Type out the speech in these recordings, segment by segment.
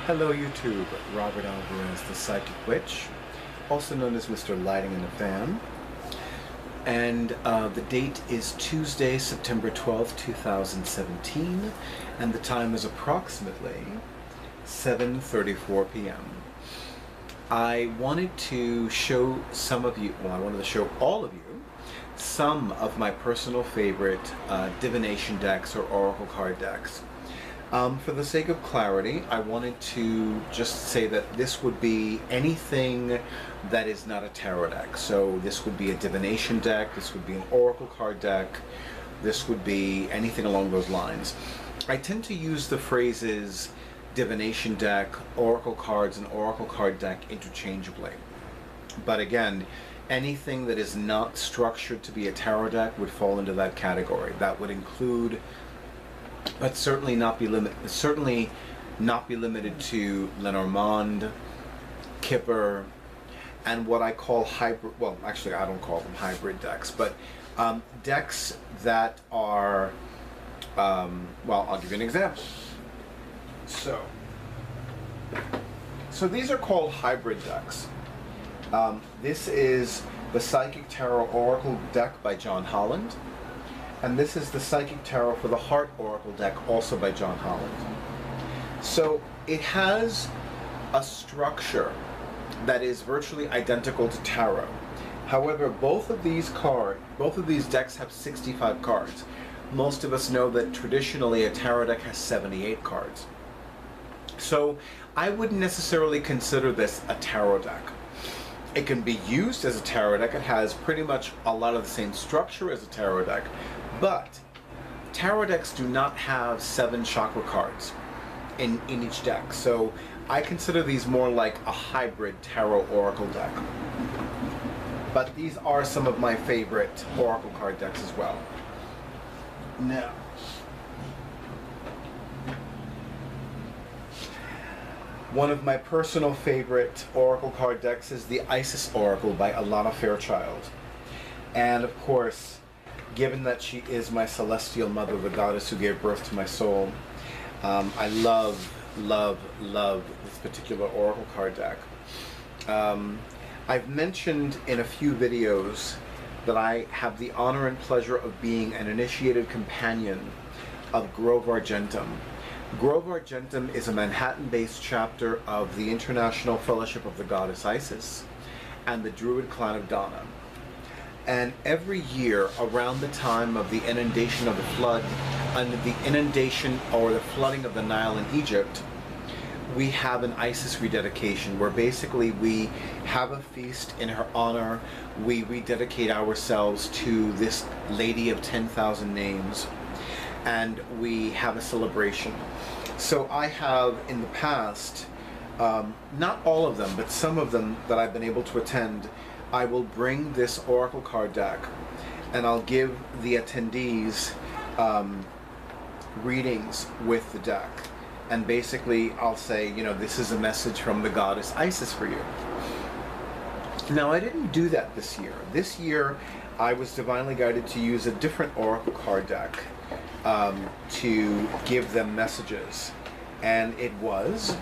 Hello YouTube, Robert Alvarez, the Psychic Witch, also known as Mr. Lighting in the Fan. And the date is Tuesday, September 12th, 2017, and the time is approximately 7:34 p.m. I wanted to show some of you, well, I wanted to show all of you some of my personal favorite divination decks or oracle card decks. For the sake of clarity, I wanted to just say that this would be anything that is not a tarot deck. So this would be a divination deck, this would be an oracle card deck, this would be anything along those lines. I tend to use the phrases divination deck, oracle cards, and oracle card deck interchangeably. But again, anything that is not structured to be a tarot deck would fall into that category. That would include, but certainly not be limited to Lenormand, Kipper, and what I call hybrid. Well, actually, I don't call them hybrid decks, but decks that are. Well, I'll give you an example. So these are called hybrid decks. This is the Psychic Tarot Oracle deck by John Holland. And this is the Psychic Tarot for the Heart Oracle deck, also by John Holland. So it has a structure that is virtually identical to tarot. However, both of these decks have 65 cards. Most of us know that traditionally a tarot deck has 78 cards. So I wouldn't necessarily consider this a tarot deck. It can be used as a tarot deck. It has pretty much a lot of the same structure as a tarot deck. But tarot decks do not have 7 chakra cards in each deck. So I consider these more like a hybrid tarot oracle deck. But these are some of my favorite oracle card decks as well. Now, one of my personal favorite oracle card decks is the Isis Oracle by Alana Fairchild. And of course, given that she is my celestial mother, the goddess who gave birth to my soul, I love this particular oracle card deck. I've mentioned in a few videos that I have the honor and pleasure of being an initiated companion of Grove Argentum. Grove Argentum is a Manhattan-based chapter of the International Fellowship of the Goddess Isis and the Druid clan of Dana. And every year, around the time of the inundation of the flood, under the inundation or the flooding of the Nile in Egypt, we have an Isis rededication where basically we have a feast in her honor. We rededicate ourselves to this lady of 10,000 names, and we have a celebration. So I have in the past, not all of them, but some of them that I've been able to attend, I will bring this oracle card deck and I'll give the attendees readings with the deck. And basically I'll say, you know, this is a message from the goddess Isis for you. Now, I didn't do that this year. This year I was divinely guided to use a different oracle card deck to give them messages. And it was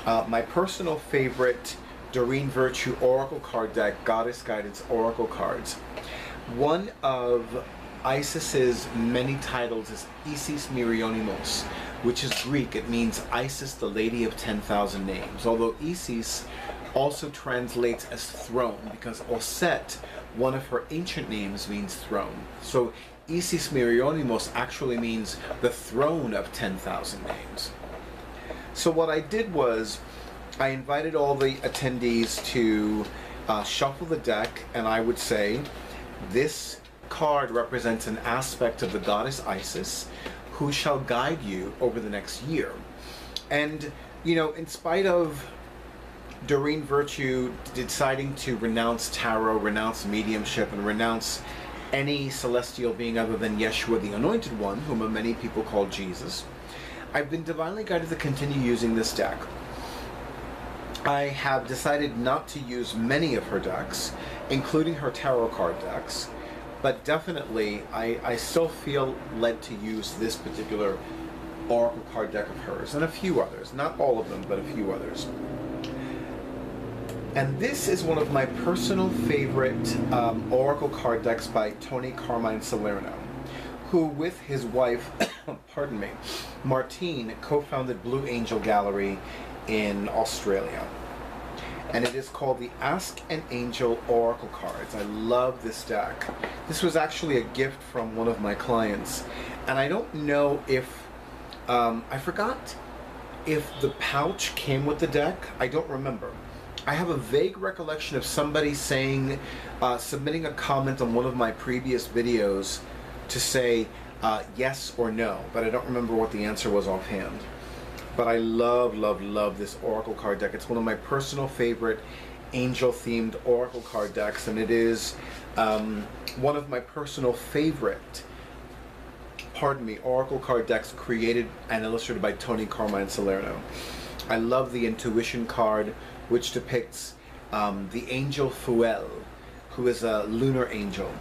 my personal favorite Doreen Virtue Oracle card deck, Goddess Guidance Oracle cards. One of Isis's many titles is Isis Myrionimos, which is Greek. It means Isis, the Lady of 10,000 Names. Although Isis also translates as throne, because Oset, one of her ancient names, means throne. So Isis Myrionimos actually means the throne of 10,000 names. So what I did was, I invited all the attendees to shuffle the deck, and I would say, this card represents an aspect of the goddess Isis who shall guide you over the next year. And, you know, in spite of Doreen Virtue deciding to renounce tarot, renounce mediumship, and renounce any celestial being other than Yeshua the Anointed One, whom many people call Jesus, I've been divinely guided to continue using this deck. I have decided not to use many of her decks, including her tarot card decks, but definitely I still feel led to use this particular oracle card deck of hers, and a few others. Not all of them, but a few others. And this is one of my personal favorite oracle card decks by Tony Carmine Salerno, who with his wife, pardon me, Martine, co-founded Blue Angel Gallery in Australia. And it is called the Ask an Angel Oracle Cards. I love this deck. This was actually a gift from one of my clients. And I don't know if, I forgot if the pouch came with the deck. I don't remember. I have a vague recollection of somebody saying, submitting a comment on one of my previous videos to say yes or no, but I don't remember what the answer was offhand. But I love, love, love this oracle card deck. It's one of my personal favorite angel-themed oracle card decks, and it is one of my personal favorite, oracle card decks created and illustrated by Tony Carmine Salerno. I love the Intuition card, which depicts the angel Fuel, who is a lunar angel.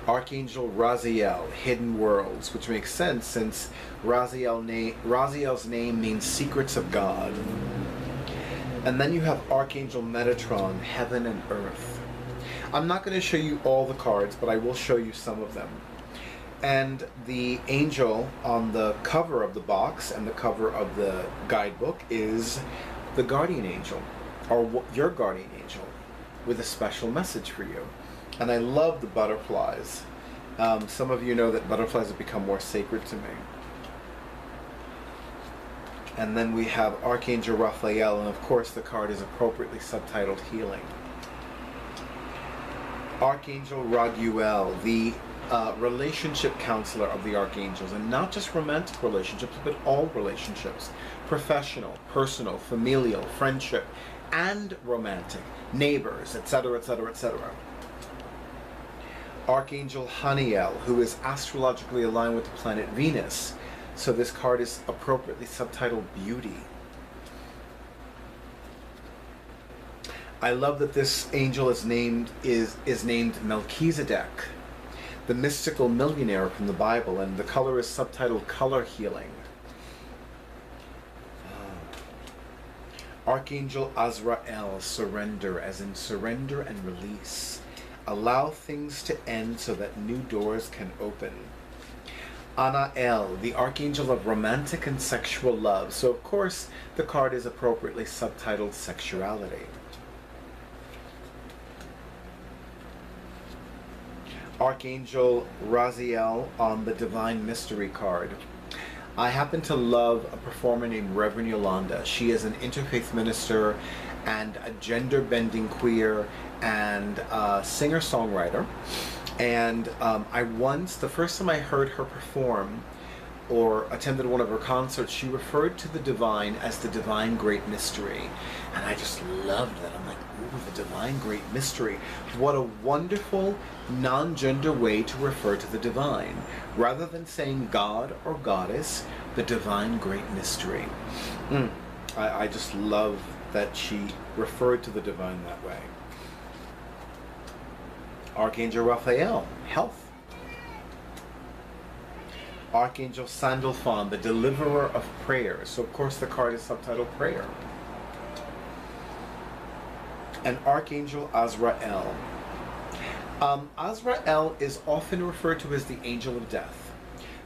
Archangel Raziel, Hidden Worlds, which makes sense since Raziel's name means Secrets of God. And then you have Archangel Metatron, Heaven and Earth. I'm not going to show you all the cards, but I will show you some of them. And the angel on the cover of the box and the cover of the guidebook is the guardian angel, or your guardian angel, with a special message for you. And I love the butterflies. Some of you know that butterflies have become more sacred to me. And then we have Archangel Raphael, and of course the card is appropriately subtitled Healing. Archangel Raguel, the relationship counselor of the archangels, and not just romantic relationships, but all relationships. Professional, personal, familial, friendship, and romantic, neighbors, etc., etc., etc. Archangel Haniel, who is astrologically aligned with the planet Venus. So this card is appropriately subtitled Beauty. I love that this angel is named Melchizedek, the mystical millionaire from the Bible, and the color is subtitled Color Healing. Archangel Azrael, Surrender, as in surrender and release. Allow things to end so that new doors can open. Anael, the archangel of romantic and sexual love. So of course the card is appropriately subtitled Sexuality. Archangel Raziel on the Divine Mystery card. I happen to love a performer named Reverend Yolanda. She is an interfaith minister and a gender-bending queer and singer-songwriter. And the first time I heard her perform or attended one of her concerts, she referred to the divine as the Divine Great Mystery. And I just loved that. I'm like, ooh, the Divine Great Mystery. What a wonderful non-gender way to refer to the divine. Rather than saying God or Goddess, the Divine Great Mystery. I just love that she referred to the divine that way. Archangel Raphael, Health. Archangel Sandalphon, the deliverer of prayers. So of course the card is subtitled Prayer. And Archangel Azrael. Azrael is often referred to as the angel of death,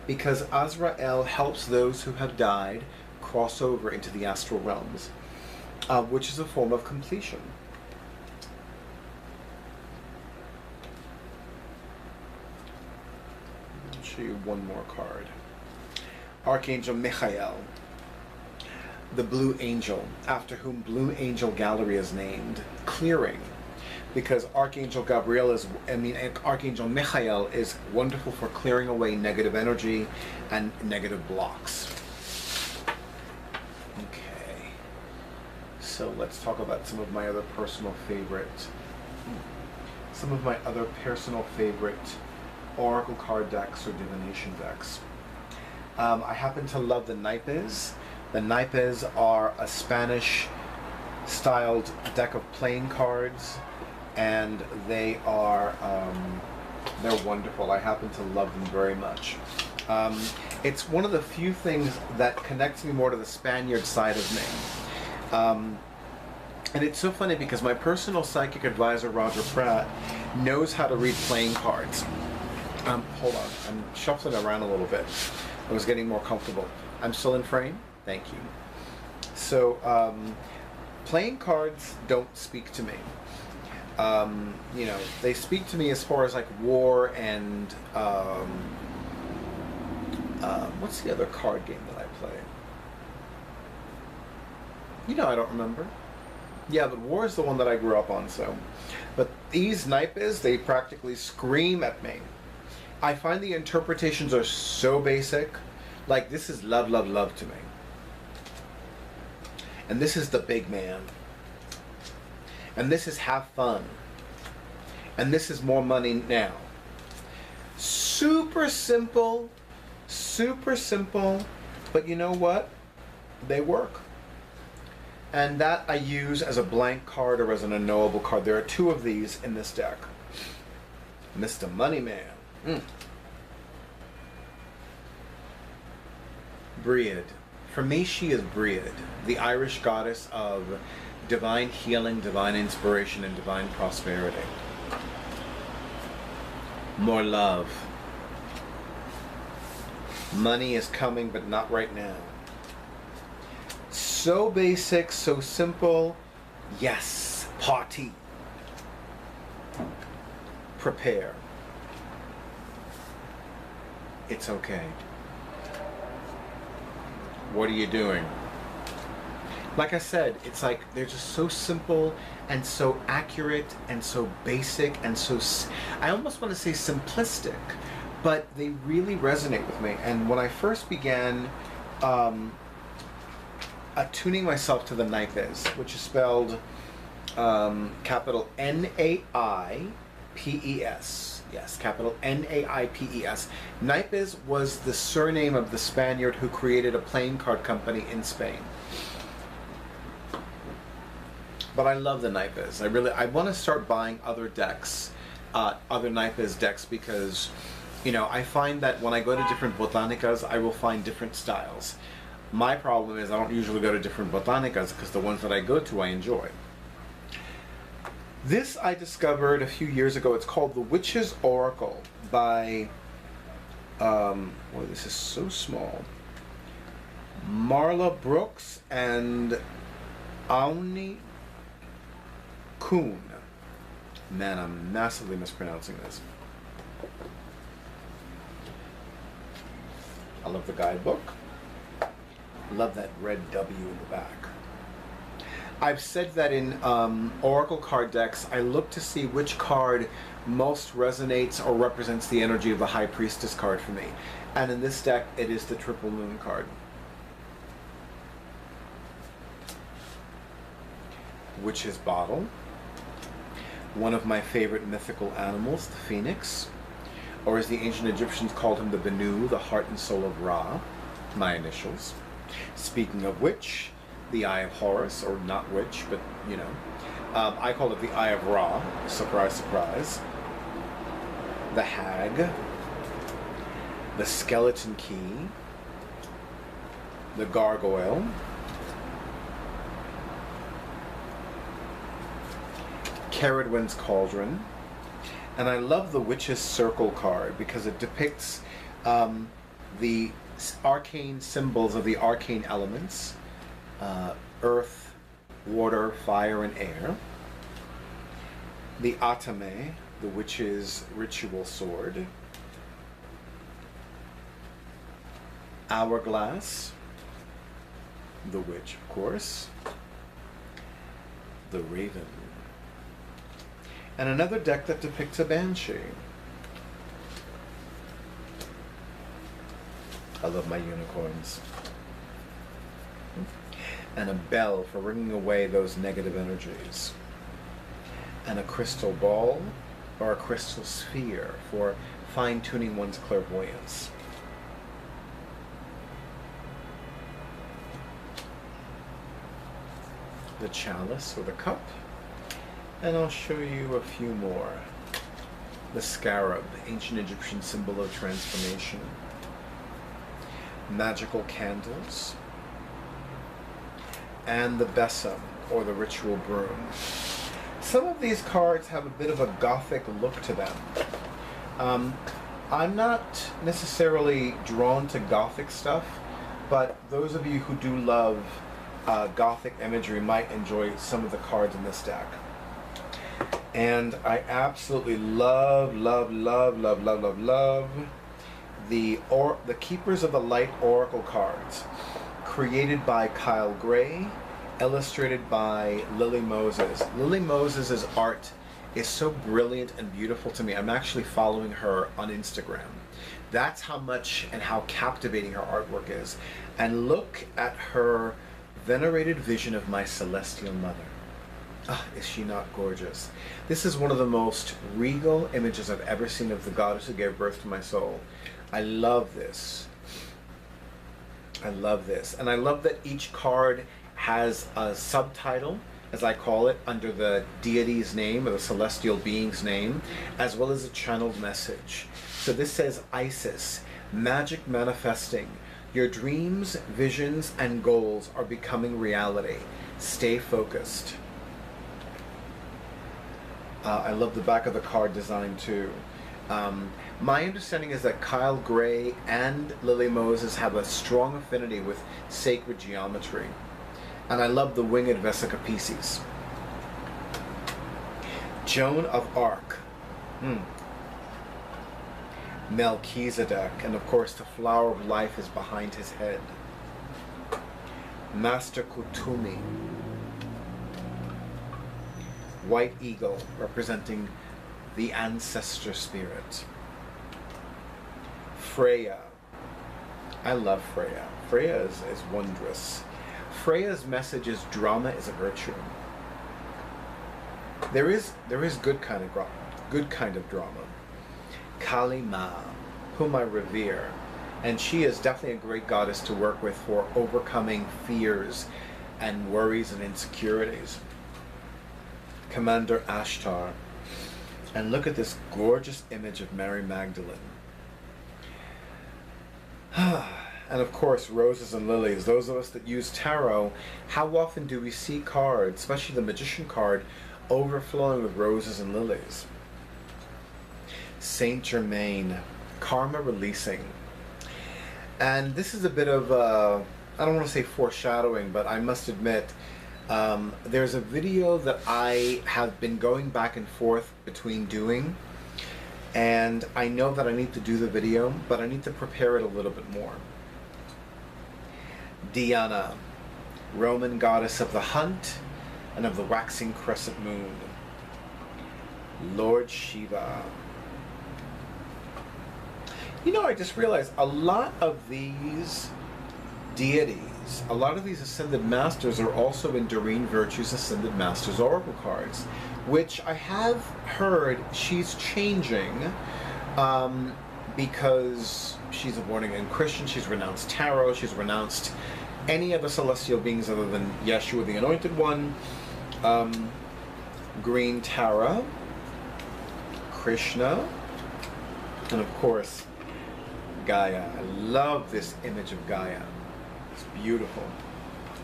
because Azrael helps those who have died cross over into the astral realms, which is a form of completion. I'll show you one more card. Archangel Michael, the Blue Angel, after whom Blue Angel Gallery is named. Clearing, because Archangel Archangel Michael is wonderful for clearing away negative energy and negative blocks. Okay, so let's talk about some of my other personal favorite oracle card decks or divination decks. I happen to love the naipes. The naipes are a Spanish-styled deck of playing cards, and they are they're wonderful. I happen to love them very much. It's one of the few things that connects me more to the Spaniard side of me. And it's so funny because my personal psychic advisor, Roger Pratt, knows how to read playing cards. Hold on, I'm shuffling around a little bit. I was getting more comfortable. I'm still in frame? Thank you. So, playing cards don't speak to me. You know, they speak to me as far as like war and what's the other card game that I play? You know, I don't remember. Yeah, but war is the one that I grew up on, so. But these naipes, they practically scream at me. I find the interpretations are so basic. Like, this is love, love, love to me. And this is the big man. And this is have fun. And this is more money now. Super simple, but you know what? They work. And that I use as a blank card or as an unknowable card. There are two of these in this deck. Mr. Moneyman. Breed. For me, she is Breed, the Irish goddess of divine healing, divine inspiration, and divine prosperity. More love. Money is coming, but not right now. So basic, so simple. Yes, party. Prepare. It's okay. What are you doing? Like I said, it's like they're just so simple and so accurate and so basic and so, I almost want to say simplistic, but they really resonate with me. And when I first began attuning myself to the naipes, which is spelled capital Naipes. Yes, capital Naipes. Naipes was the surname of the Spaniard who created a playing card company in Spain. But I love the naipes. I want to start buying other decks, other naipes decks, because, you know, I find that when I go to different botanicas, I will find different styles. My problem is I don't usually go to different botanicas because the ones that I go to I enjoy. This I discovered a few years ago. It's called The Witch's Oracle by, boy, this is so small, Marla Brooks and Auni Kuhn. Man, I'm massively mispronouncing this. I love the guidebook. Love that red W in the back. I've said that in Oracle card decks, I look to see which card most resonates or represents the energy of the High Priestess card for me. And in this deck, it is the Triple Moon card. Witch's Bottle. One of my favorite mythical animals, the phoenix. Or as the ancient Egyptians called him, the Benu, the heart and soul of Ra. My initials. Speaking of which, the Eye of Horus, or not which, but, you know. I call it the Eye of Ra. Surprise, surprise. The Hag. The Skeleton Key. The Gargoyle. Caradwyn's Cauldron. And I love the Witch's Circle card because it depicts the arcane symbols of the arcane elements. Earth, water, fire, and air. The Atame, the witch's ritual sword. Hourglass, the witch, of course. The Raven. And another deck that depicts a banshee. I love my unicorns. And a bell for ringing away those negative energies. And a crystal ball or a crystal sphere for fine-tuning one's clairvoyance. The chalice or the cup. And I'll show you a few more. The scarab, the ancient Egyptian symbol of transformation. magical candles, and the besom, or the ritual broom. Some of these cards have a bit of a gothic look to them. I'm not necessarily drawn to gothic stuff, but those of you who do love gothic imagery might enjoy some of the cards in this deck. And I absolutely love the Keepers of the Light Oracle cards, created by Kyle Gray, illustrated by Lily Moses. Lily Moses's art is so brilliant and beautiful to me. I'm actually following her on Instagram. That's how much and how captivating her artwork is. And look at her venerated vision of my celestial mother. Ah, is she not gorgeous? This is one of the most regal images I've ever seen of the goddess who gave birth to my soul. I love this. I love this. And I love that each card has a subtitle, as I call it, under the deity's name or the celestial being's name, as well as a channeled message. So this says Isis, magic manifesting. Your dreams, visions, and goals are becoming reality. Stay focused. I love the back of the card design too. My understanding is that Kyle Gray and Lily Moses have a strong affinity with sacred geometry. And I love the winged Vesica Pisces. Joan of Arc. Melchizedek, and of course the flower of life is behind his head. Master Kutumi. White eagle, representing the ancestor spirit. Freya. I love Freya. Freya is wondrous. Freya's message is drama is a virtue. There is good kind of drama. Kali Ma, whom I revere, and she is definitely a great goddess to work with for overcoming fears and worries and insecurities. Commander Ashtar, and look at this gorgeous image of Mary Magdalene. And of course, roses and lilies. Those of us that use tarot, how often do we see cards, especially the Magician card, overflowing with roses and lilies? Saint Germain, karma releasing. And this is a bit of, I don't want to say foreshadowing, but I must admit, there's a video that I have been going back and forth between doing, and I know that I need to do the video, but I need to prepare it a little bit more. Diana, Roman goddess of the hunt and of the waxing crescent moon. Lord Shiva. You know, I just realized a lot of these deities, a lot of these Ascended Masters are also in Doreen Virtue's Ascended Masters Oracle cards, which I have heard she's changing because she's a born-again Christian, she's renounced tarot, she's renounced any other celestial beings other than Yeshua the Anointed One, Green Tara, Krishna, and of course Gaia. I love this image of Gaia. It's beautiful.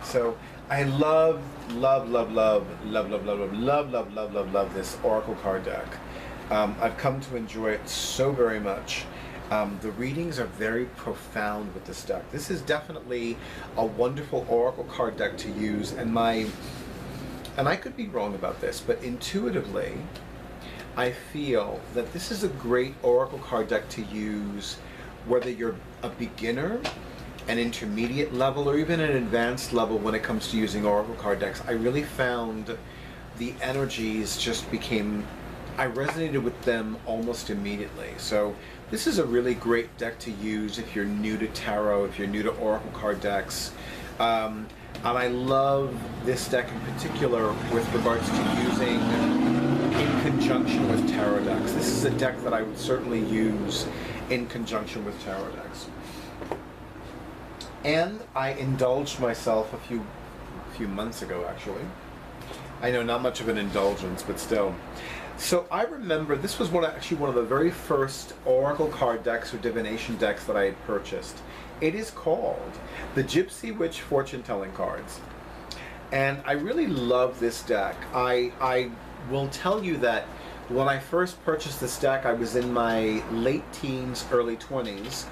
So I love this Oracle card deck. I've come to enjoy it so very much. The readings are very profound with this deck. This is definitely a wonderful Oracle card deck to use, and I could be wrong about this, but intuitively I feel that this is a great Oracle card deck to use whether you're a beginner, an intermediate level, or even an advanced level when it comes to using Oracle card decks. I really found the energies just became, I resonated with them almost immediately. So this is a really great deck to use if you're new to tarot, if you're new to Oracle card decks. And I love this deck in particular with regards to using in conjunction with tarot decks. This is a deck that I would certainly use in conjunction with tarot decks. And I indulged myself a few months ago, actually. I know, not much of an indulgence, but still. So I remember this was actually one of the very first Oracle card decks or Divination decks that I had purchased. It is called the Gypsy Witch Fortune Telling Cards. And I really love this deck. I will tell you that when I first purchased this deck, I was in my late teens, early 20s,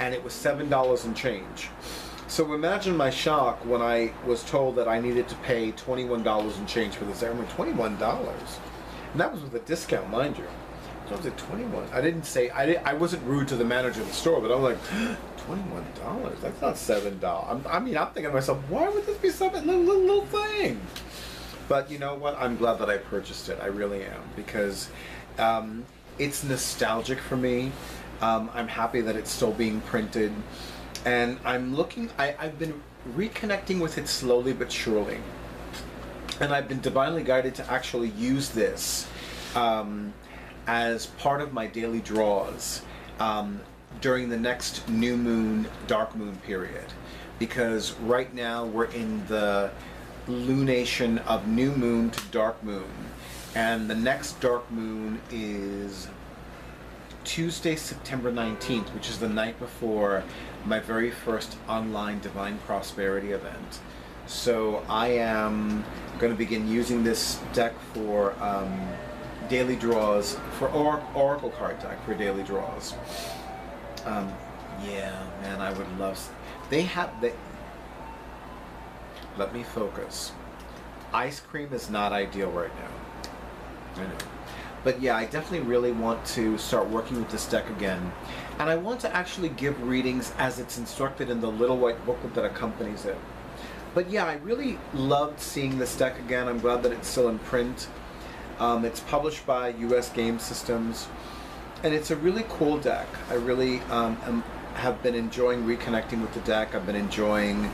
and it was $7 and change. So imagine my shock when I was told that I needed to pay $21 and change for this deck. I'm like, $21? And that was with a discount, mind you. So I was like, 21. I didn't say, I wasn't rude to the manager of the store, but I was like, $21? That's not $7. I'm thinking to myself, why would this be such a little thing? But you know what? I'm glad that I purchased it. I really am, because it's nostalgic for me. I'm happy that it's still being printed. And I've been reconnecting with it slowly but surely. And I've been divinely guided to actually use this as part of my daily draws during the next new moon, dark moon period. Because right now we're in the lunation of new moon to dark moon. And the next dark moon is Tuesday, September 19th, which is the night before my very first online Divine Prosperity event. So I am going to begin using this deck for daily draws, for Oracle card deck for daily draws. Yeah, man, I would love... Let me focus. Ice cream is not ideal right now. I know. But yeah, I definitely really want to start working with this deck again. And I want to actually give readings as it's instructed in the little white booklet that accompanies it. But yeah, I really loved seeing this deck again. I'm glad that it's still in print. It's published by US Game Systems. And it's a really cool deck. I really have been enjoying reconnecting with the deck. I've been enjoying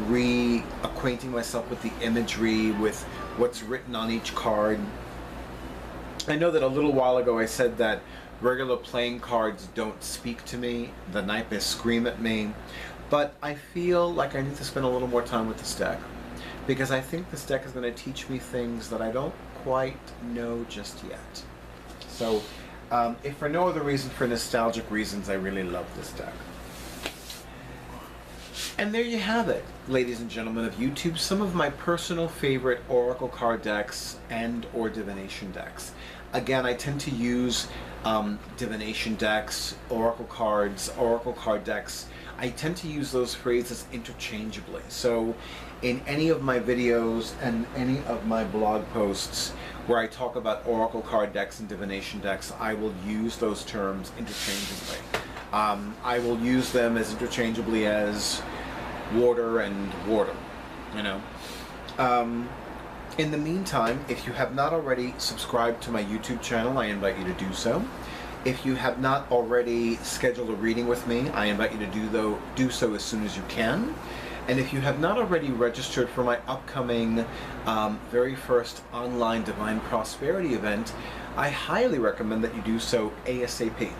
reacquainting myself with the imagery, with what's written on each card. I know that a little while ago I said that regular playing cards don't speak to me, the naipes scream at me, but I feel like I need to spend a little more time with this deck, because I think this deck is going to teach me things that I don't quite know just yet. So, if for no other reason, for nostalgic reasons, I really love this deck. And there you have it, ladies and gentlemen of YouTube, some of my personal favorite Oracle card decks and or Divination decks. Again, I tend to use Divination decks, Oracle cards, Oracle card decks. I tend to use those phrases interchangeably. So in any of my videos and any of my blog posts where I talk about Oracle card decks and Divination decks, I will use those terms interchangeably. I will use them as interchangeably as water and water, you know. In the meantime, if you have not already subscribed to my YouTube channel, I invite you to do so. If you have not already scheduled a reading with me, I invite you to do so as soon as you can. And if you have not already registered for my upcoming very first online Divine Prosperity event, I highly recommend that you do so ASAP.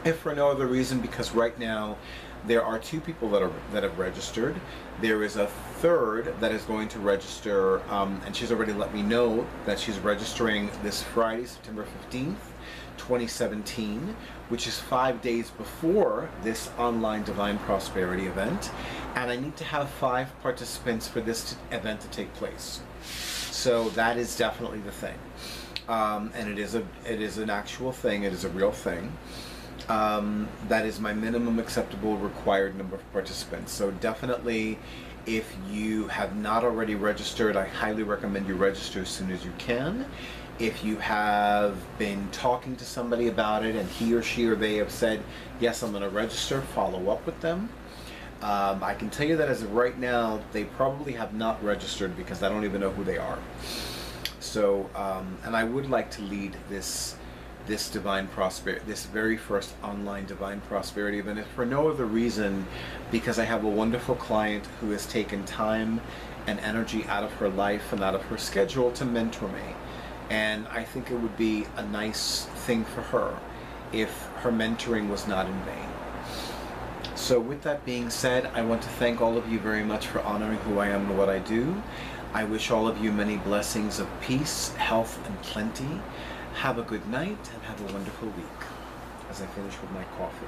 If for no other reason, because right now there are 2 people that have registered. There is a third that is going to register, and she's already let me know that she's registering this Friday, September 15th, 2017, which is 5 days before this online Divine Prosperity event. And I need to have 5 participants for this event to take place. So that is definitely the thing. And it is an actual thing, it is a real thing. That is my minimum acceptable required number of participants. So definitely, if you have not already registered, I highly recommend you register as soon as you can. If you have been talking to somebody about it and he or she or they have said, yes, I'm going to register, follow up with them. I can tell you that as of right now, they probably have not registered because I don't even know who they are. So, and I would like to lead this Divine Prosperity, this very first online Divine Prosperity event, if for no other reason, because I have a wonderful client who has taken time and energy out of her life and out of her schedule to mentor me. And I think it would be a nice thing for her if her mentoring was not in vain. So with that being said, I want to thank all of you very much for honoring who I am and what I do. I wish all of you many blessings of peace, health, and plenty. Have a good night and have a wonderful week as I finish with my coffee.